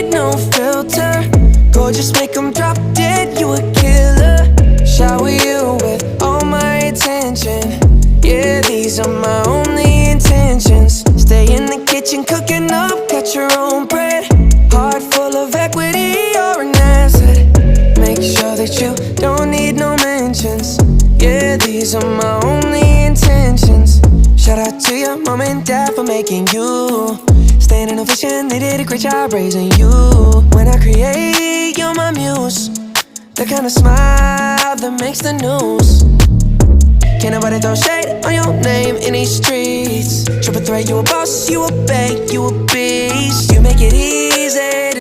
need no filter. Gorgeous, make them drop dead, you a killer. Shower you with all my attention. Yeah, these are my only intentions. Stay in the kitchen cooking up, got your own bread. Heart full of equity, you're an asset. Make sure that you don't need no mentions. Yeah, these are my only intentions. Shout out to your mom and dad for making you. Staying in ovation, they did a great job raising you. When I create, you're my muse. The kind of smile that makes the news. Can't nobody throw shade on your name in these streets. Triple threat, you a boss, you a bank, you a beast. You make it easy